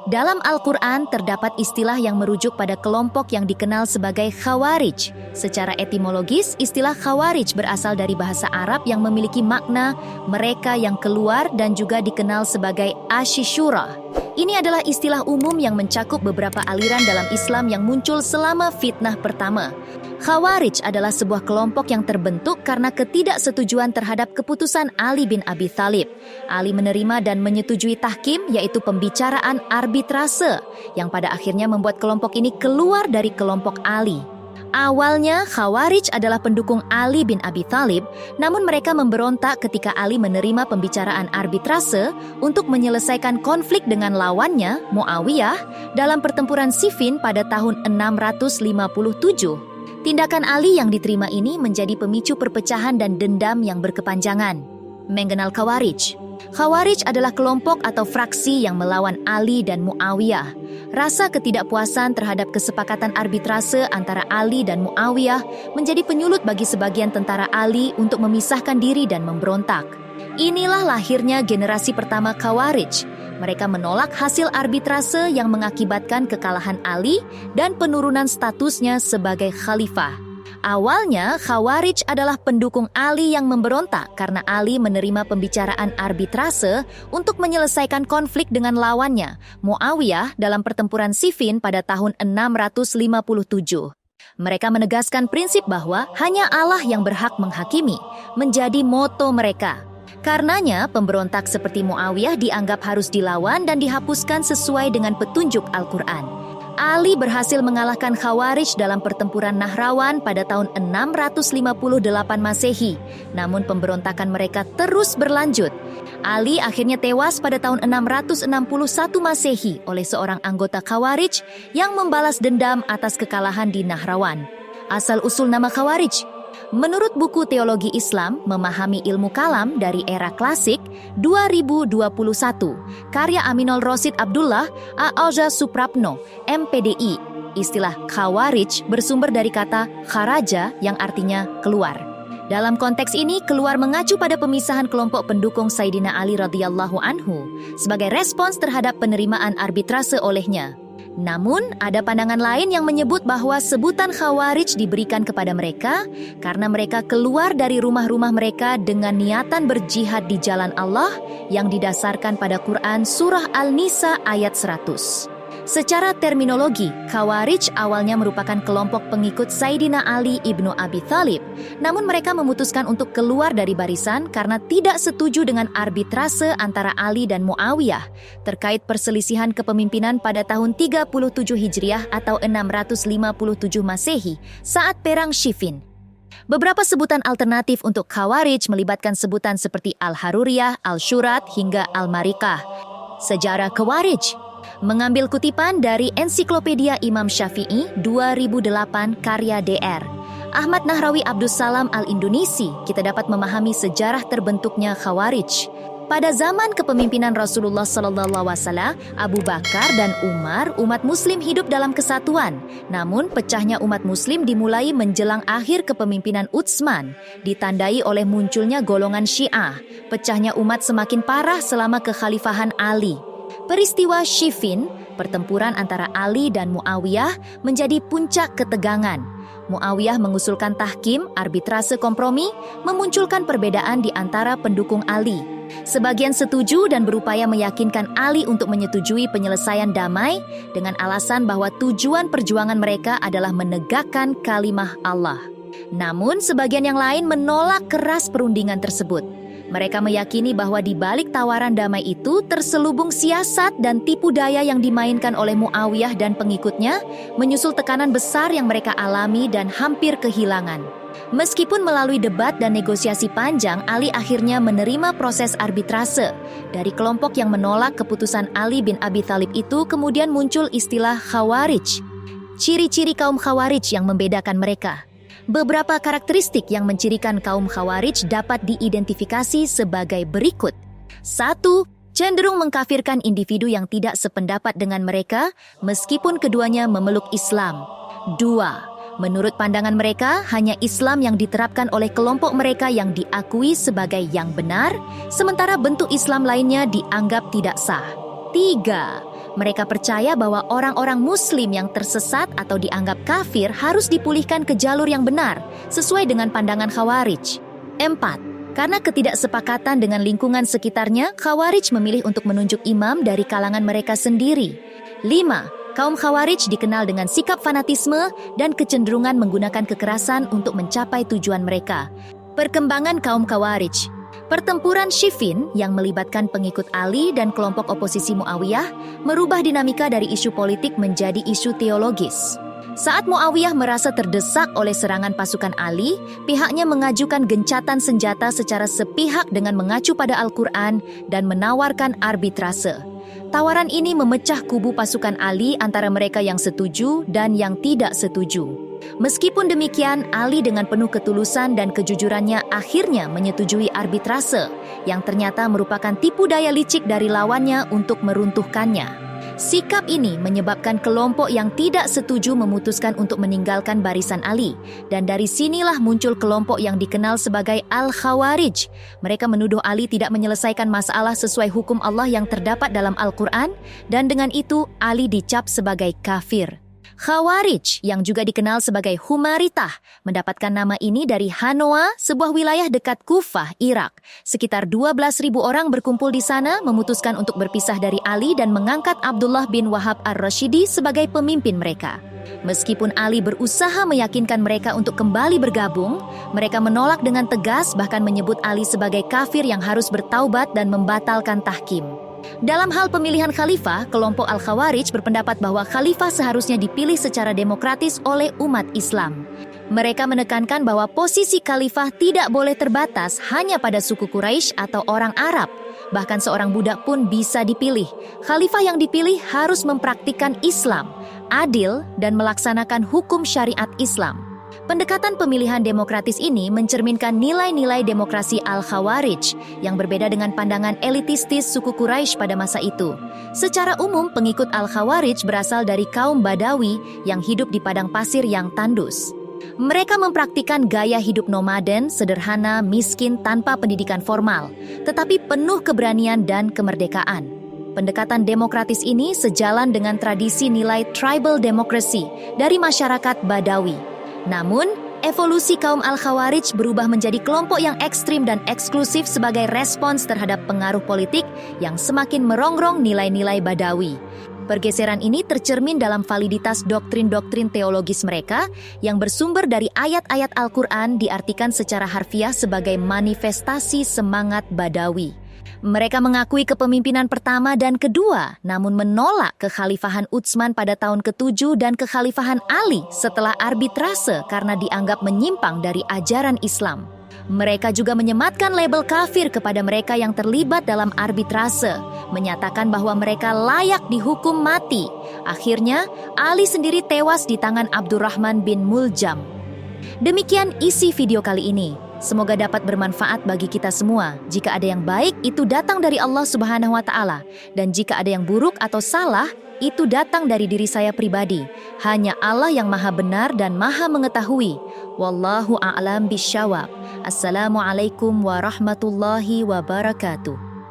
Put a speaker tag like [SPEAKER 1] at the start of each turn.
[SPEAKER 1] Dalam Al-Quran terdapat istilah yang merujuk pada kelompok yang dikenal sebagai Khawarij. Secara etimologis, istilah Khawarij berasal dari bahasa Arab yang memiliki makna mereka yang keluar dan juga dikenal sebagai Ashishura. Ini adalah istilah umum yang mencakup beberapa aliran dalam Islam yang muncul selama fitnah pertama. Khawarij adalah sebuah kelompok yang terbentuk karena ketidaksetujuan terhadap keputusan Ali bin Abi Thalib. Ali menerima dan menyetujui tahkim, yaitu pembicaraan arbitrase, yang pada akhirnya membuat kelompok ini keluar dari kelompok Ali. Awalnya, Khawarij adalah pendukung Ali bin Abi Thalib, namun mereka memberontak ketika Ali menerima pembicaraan arbitrase untuk menyelesaikan konflik dengan lawannya, Muawiyah, dalam pertempuran Siffin pada tahun 657. Tindakan Ali yang diterima ini menjadi pemicu perpecahan dan dendam yang berkepanjangan. Mengenal Khawarij. Khawarij adalah kelompok atau fraksi yang melawan Ali dan Muawiyah. Rasa ketidakpuasan terhadap kesepakatan arbitrase antara Ali dan Muawiyah menjadi penyulut bagi sebagian tentara Ali untuk memisahkan diri dan memberontak. Inilah lahirnya generasi pertama Khawarij. Mereka menolak hasil arbitrase yang mengakibatkan kekalahan Ali dan penurunan statusnya sebagai khalifah. Awalnya, Khawarij adalah pendukung Ali yang memberontak karena Ali menerima pembicaraan arbitrase untuk menyelesaikan konflik dengan lawannya, Muawiyah, dalam pertempuran Siffin pada tahun 657. Mereka menegaskan prinsip bahwa hanya Allah yang berhak menghakimi, menjadi moto mereka. Karenanya, pemberontak seperti Muawiyah dianggap harus dilawan dan dihapuskan sesuai dengan petunjuk Al-Quran. Ali berhasil mengalahkan Khawarij dalam pertempuran Nahrawan pada tahun 658 Masehi. Namun pemberontakan mereka terus berlanjut. Ali akhirnya tewas pada tahun 661 Masehi oleh seorang anggota Khawarij yang membalas dendam atas kekalahan di Nahrawan. Asal-usul nama Khawarij. Menurut buku Teologi Islam, Memahami Ilmu Kalam dari Era Klasik 2021, karya Aminul Rosid Abdullah, A'alja Suprapno, MPDI, istilah Khawarij bersumber dari kata kharaja yang artinya keluar. Dalam konteks ini, keluar mengacu pada pemisahan kelompok pendukung Sayyidina Ali radhiyallahu anhu sebagai respons terhadap penerimaan arbitrase olehnya. Namun, ada pandangan lain yang menyebut bahwa sebutan Khawarij diberikan kepada mereka karena mereka keluar dari rumah-rumah mereka dengan niatan berjihad di jalan Allah yang didasarkan pada Quran Surah Al-Nisa ayat 100. Secara terminologi, Khawarij awalnya merupakan kelompok pengikut Sayyidina Ali ibnu Abi Thalib, namun mereka memutuskan untuk keluar dari barisan karena tidak setuju dengan arbitrase antara Ali dan Muawiyah terkait perselisihan kepemimpinan pada tahun 37 Hijriah atau 657 Masehi saat Perang Siffin. Beberapa sebutan alternatif untuk Khawarij melibatkan sebutan seperti Al-Haruriyah, Al-Syurat, hingga Al-Marikah. Sejarah Khawarij. Mengambil kutipan dari Ensiklopedia Imam Syafi'i 2008 karya Dr. Ahmad Nahrawi Abdus Salam Al-Indonesi, kita dapat memahami sejarah terbentuknya Khawarij. Pada zaman kepemimpinan Rasulullah SAW, Abu Bakar dan Umar, umat Muslim hidup dalam kesatuan. Namun, pecahnya umat Muslim dimulai menjelang akhir kepemimpinan Utsman, ditandai oleh munculnya golongan Syiah. Pecahnya umat semakin parah selama kekhalifahan Ali. Peristiwa Siffin, pertempuran antara Ali dan Muawiyah, menjadi puncak ketegangan. Muawiyah mengusulkan tahkim, arbitrase kompromi, memunculkan perbedaan di antara pendukung Ali. Sebagian setuju dan berupaya meyakinkan Ali untuk menyetujui penyelesaian damai dengan alasan bahwa tujuan perjuangan mereka adalah menegakkan kalimah Allah. Namun, sebagian yang lain menolak keras perundingan tersebut. Mereka meyakini bahwa di balik tawaran damai itu terselubung siasat dan tipu daya yang dimainkan oleh Muawiyah dan pengikutnya, menyusul tekanan besar yang mereka alami dan hampir kehilangan. Meskipun melalui debat dan negosiasi panjang, Ali akhirnya menerima proses arbitrase. Dari kelompok yang menolak keputusan Ali bin Abi Thalib itu kemudian muncul istilah Khawarij. Ciri-ciri kaum Khawarij yang membedakan mereka. Beberapa karakteristik yang mencirikan kaum Khawarij dapat diidentifikasi sebagai berikut. 1. Cenderung mengkafirkan individu yang tidak sependapat dengan mereka, meskipun keduanya memeluk Islam. 2. Menurut pandangan mereka, hanya Islam yang diterapkan oleh kelompok mereka yang diakui sebagai yang benar, sementara bentuk Islam lainnya dianggap tidak sah. 3. Mereka percaya bahwa orang-orang Muslim yang tersesat atau dianggap kafir harus dipulihkan ke jalur yang benar, sesuai dengan pandangan Khawarij. 4. Karena ketidaksepakatan dengan lingkungan sekitarnya, Khawarij memilih untuk menunjuk imam dari kalangan mereka sendiri. 5. Kaum Khawarij dikenal dengan sikap fanatisme dan kecenderungan menggunakan kekerasan untuk mencapai tujuan mereka. Perkembangan kaum Khawarij. Pertempuran Siffin yang melibatkan pengikut Ali dan kelompok oposisi Muawiyah merubah dinamika dari isu politik menjadi isu teologis. Saat Muawiyah merasa terdesak oleh serangan pasukan Ali, pihaknya mengajukan gencatan senjata secara sepihak dengan mengacu pada Al-Quran dan menawarkan arbitrase. Tawaran ini memecah kubu pasukan Ali antara mereka yang setuju dan yang tidak setuju. Meskipun demikian, Ali dengan penuh ketulusan dan kejujurannya akhirnya menyetujui arbitrase, yang ternyata merupakan tipu daya licik dari lawannya untuk meruntuhkannya. Sikap ini menyebabkan kelompok yang tidak setuju memutuskan untuk meninggalkan barisan Ali, dan dari sinilah muncul kelompok yang dikenal sebagai Al-Khawarij. Mereka menuduh Ali tidak menyelesaikan masalah sesuai hukum Allah yang terdapat dalam Al-Quran, dan dengan itu Ali dicap sebagai kafir. Khawarij, yang juga dikenal sebagai Humaritah, mendapatkan nama ini dari Hanoa, sebuah wilayah dekat Kufah, Irak. Sekitar 12.000 orang berkumpul di sana, memutuskan untuk berpisah dari Ali dan mengangkat Abdullah bin Wahab ar-Rashidi sebagai pemimpin mereka. Meskipun Ali berusaha meyakinkan mereka untuk kembali bergabung, mereka menolak dengan tegas, bahkan menyebut Ali sebagai kafir yang harus bertaubat dan membatalkan tahkim. Dalam hal pemilihan khalifah, kelompok Al-Khawarij berpendapat bahwa khalifah seharusnya dipilih secara demokratis oleh umat Islam. Mereka menekankan bahwa posisi khalifah tidak boleh terbatas hanya pada suku Quraisy atau orang Arab. Bahkan seorang budak pun bisa dipilih. Khalifah yang dipilih harus mempraktikkan Islam, adil, dan melaksanakan hukum syariat Islam. Pendekatan pemilihan demokratis ini mencerminkan nilai-nilai demokrasi Al-Khawarij yang berbeda dengan pandangan elitistis suku Quraisy pada masa itu. Secara umum, pengikut Al-Khawarij berasal dari kaum Badawi yang hidup di padang pasir yang tandus. Mereka mempraktikkan gaya hidup nomaden, sederhana, miskin, tanpa pendidikan formal, tetapi penuh keberanian dan kemerdekaan. Pendekatan demokratis ini sejalan dengan tradisi nilai tribal democracy dari masyarakat Badawi. Namun, evolusi kaum Al-Khawarij berubah menjadi kelompok yang ekstrim dan eksklusif sebagai respons terhadap pengaruh politik yang semakin merongrong nilai-nilai Badawi. Pergeseran ini tercermin dalam validitas doktrin-doktrin teologis mereka yang bersumber dari ayat-ayat Al-Quran diartikan secara harfiah sebagai manifestasi semangat Badawi. Mereka mengakui kepemimpinan pertama dan kedua, namun menolak kekhalifahan Utsman pada tahun ke-7 dan kekhalifahan Ali setelah arbitrase karena dianggap menyimpang dari ajaran Islam. Mereka juga menyematkan label kafir kepada mereka yang terlibat dalam arbitrase, menyatakan bahwa mereka layak dihukum mati. Akhirnya, Ali sendiri tewas di tangan Abdurrahman bin Muljam. Demikian isi video kali ini. Semoga dapat bermanfaat bagi kita semua. Jika ada yang baik, itu datang dari Allah Subhanahu wa Ta'ala, dan jika ada yang buruk atau salah, itu datang dari diri saya pribadi. Hanya Allah yang Maha Benar dan Maha Mengetahui. Wallahu a'lam bisyawab. Assalamualaikum warahmatullahi wabarakatuh.